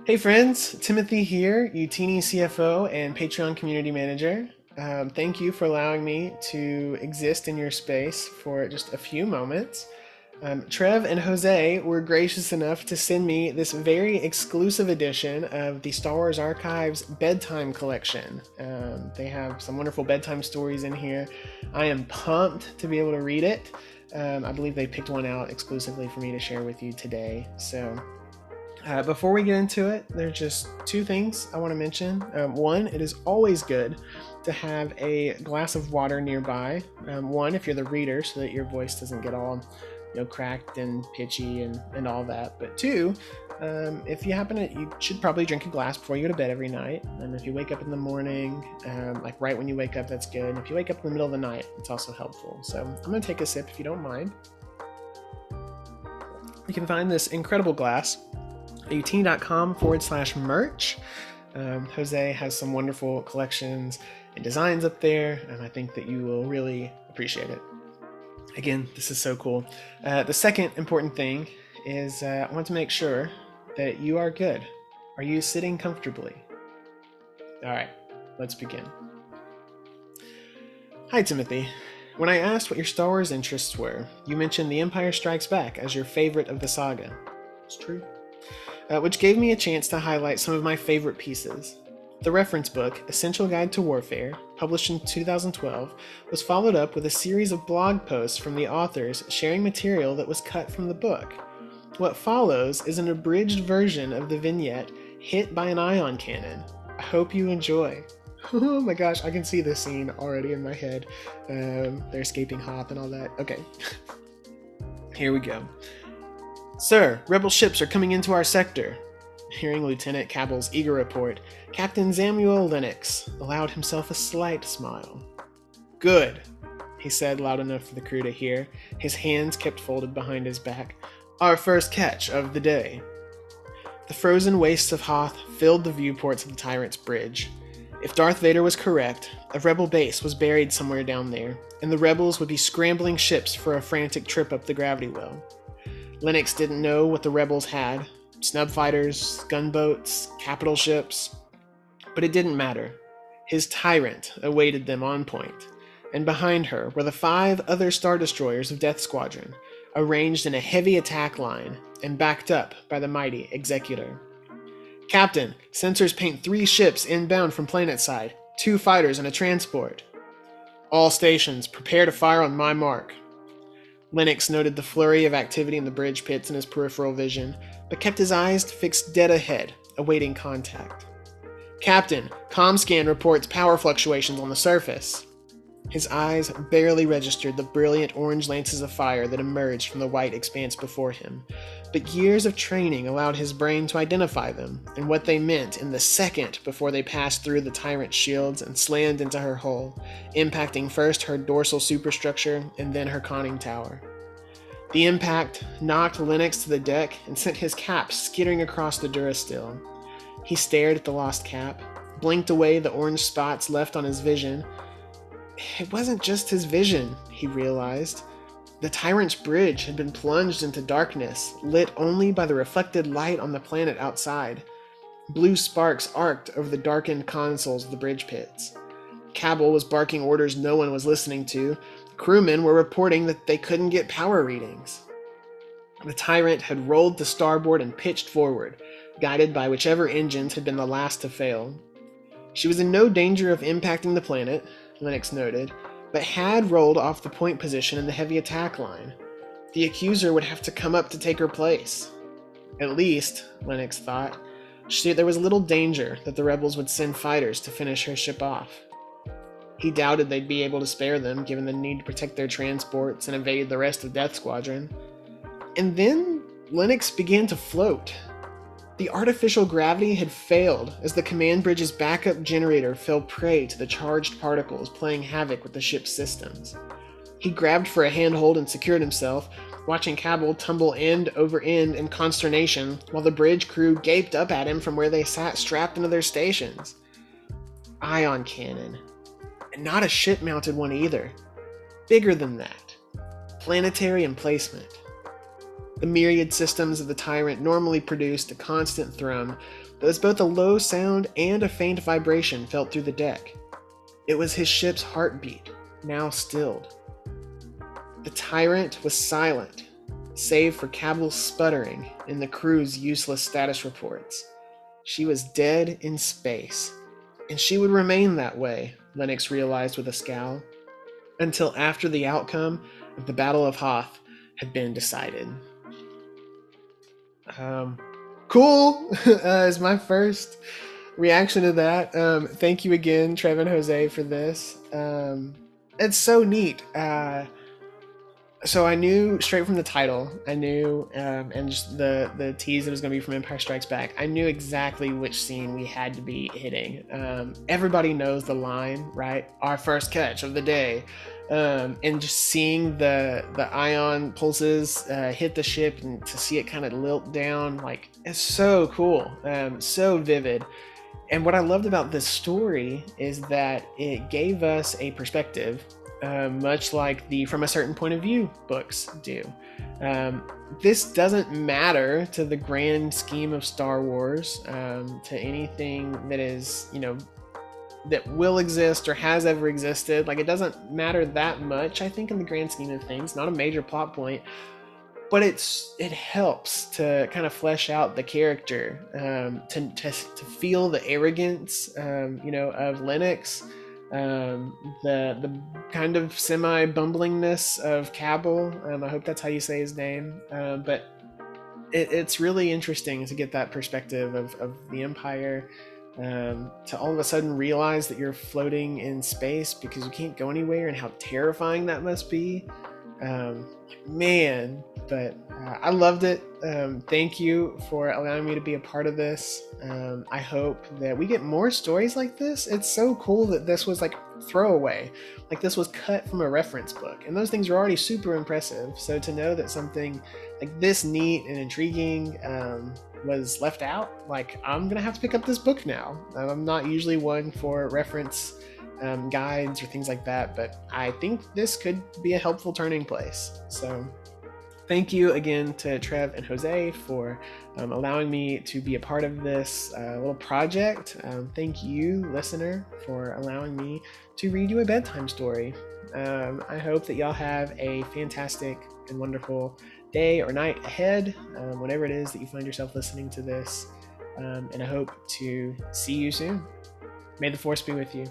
Hey friends, Timothy here, Youtini CFO and Patreon Community Manager. Thank you for allowing me to exist in your space for just a few moments. Trev and Jose were gracious enough to send me this very exclusive edition of the Star Wars Archives Bedtime Collection. They have some wonderful bedtime stories in here. I am pumped to be able to read it. I believe they picked one out exclusively for me to share with you today. Before we get into it, there's just two things I want to mention. One, it is always good to have a glass of water nearby. One, if you're the reader, so that your voice doesn't get all, cracked and pitchy and all that. But two, if you you should probably drink a glass before you go to bed every night. And if you wake up in the morning, like right when you wake up, that's good. And if you wake up in the middle of the night, it's also helpful. So I'm going to take a sip if you don't mind. You can find this incredible glass at youtini.com/merch. Jose has some wonderful collections and designs up there, and I think that you will really appreciate it. Again, this is so cool. The second important thing is I want to make sure that you are good. Are you sitting comfortably? All right, let's begin. Hi, Timothy. When I asked what your Star Wars interests were, you mentioned The Empire Strikes Back as your favorite of the saga. It's true. Which gave me a chance to highlight some of my favorite pieces. The reference book, Essential Guide to Warfare, published in 2012, was followed up with a series of blog posts from the authors sharing material that was cut from the book. What follows is an abridged version of the vignette, Hit by an Ion Cannon. I hope you enjoy. Oh my gosh, I can see this scene already in my head. They're escaping Hoth and all that. Okay, here we go. Sir, rebel ships are coming into our sector. Hearing Lieutenant Cabble's eager report, Captain Samuel Lennox allowed himself a slight smile. Good, he said loud enough for the crew to hear, his hands kept folded behind his back. Our first catch of the day. The frozen wastes of Hoth filled the viewports of the Tyrant's bridge. If Darth Vader was correct, a rebel base was buried somewhere down there, and the rebels would be scrambling ships for a frantic trip up the gravity well. Lennox didn't know what the rebels had, snub fighters, gunboats, capital ships, but it didn't matter. His Tyrant awaited them on point, and behind her were the 5 other Star Destroyers of Death Squadron, arranged in a heavy attack line and backed up by the mighty Executor. Captain, sensors paint 3 ships inbound from planetside, 2 fighters and a transport. All stations, prepare to fire on my mark. Lennox noted the flurry of activity in the bridge pits in his peripheral vision, but kept his eyes fixed dead ahead, awaiting contact. Captain, ComScan reports power fluctuations on the surface. His eyes barely registered the brilliant orange lances of fire that emerged from the white expanse before him, but years of training allowed his brain to identify them and what they meant in the second before they passed through the Tyrant's shields and slammed into her hull, impacting first her dorsal superstructure and then her conning tower. The impact knocked Lennox to the deck and sent his cap skittering across the Durasteel. He stared at the lost cap, blinked away the orange spots left on his vision. It wasn't just his vision, he realized. The Tyrant's bridge had been plunged into darkness, lit only by the reflected light on the planet outside. Blue sparks arced over the darkened consoles of the bridge pits. Cabell was barking orders no one was listening to. Crewmen were reporting that they couldn't get power readings. The Tyrant had rolled to starboard and pitched forward, guided by whichever engines had been the last to fail. She was in no danger of impacting the planet, Lennox noted, but had rolled off the point position in the heavy attack line. The accuser would have to come up to take her place. At least, Lennox thought, there was little danger that the rebels would send fighters to finish her ship off. He doubted they'd be able to spare them, given the need to protect their transports and evade the rest of Death Squadron. And then Lennox began to float. The artificial gravity had failed as the command bridge's backup generator fell prey to the charged particles playing havoc with the ship's systems. He grabbed for a handhold and secured himself, watching Cabell tumble end over end in consternation while the bridge crew gaped up at him from where they sat strapped into their stations. Ion cannon. And not a ship-mounted one either. Bigger than that. Planetary emplacement. The myriad systems of the tyrant normally produced a constant thrum that was both a low sound and a faint vibration felt through the deck. It was his ship's heartbeat, now stilled. The tyrant was silent, save for Cabell's sputtering and the crew's useless status reports. She was dead in space, and she would remain that way, Lennox realized with a scowl, until after the outcome of the Battle of Hoth had been decided. Cool is my first reaction to that. Thank you again, Trevor and Jose, for this. It's so neat. So I knew straight from the title, and just the tease that was going to be from Empire Strikes Back, I knew exactly which scene we had to be hitting. Everybody knows the line, right? Our first catch of the day. And just seeing the ion pulses hit the ship and to see it kind of lilt down, like, it's so cool, so vivid. And what I loved about this story is that it gave us a perspective, much like the From a Certain Point of View books do. This doesn't matter to the grand scheme of Star Wars, to anything that is, that will exist or has ever existed. Like, it doesn't matter that much, I think, in the grand scheme of things. Not a major plot point, but it helps to kind of flesh out the character, to feel the arrogance, of Lennox, the kind of semi-bumblingness of Cabell. I hope that's how you say his name. But it's really interesting to get that perspective of the Empire, to all of a sudden realize that you're floating in space because you can't go anywhere, and how terrifying that must be. Man, but I loved it. Thank you for allowing me to be a part of this. I hope that we get more stories like this. It's so cool that this was like throwaway, like this was cut from a reference book, and those things are already super impressive. So to know that something like this neat and intriguing was left out, like, I'm gonna have to pick up this book now. I'm not usually one for reference guides or things like that, but I think this could be a helpful turning place. So thank you again to Trev and Jose for allowing me to be a part of this little project. Thank you, listener, for allowing me to read you a bedtime story. I hope that y'all have a fantastic and wonderful day or night ahead, whenever it is that you find yourself listening to this. And I hope to see you soon. May the Force be with you.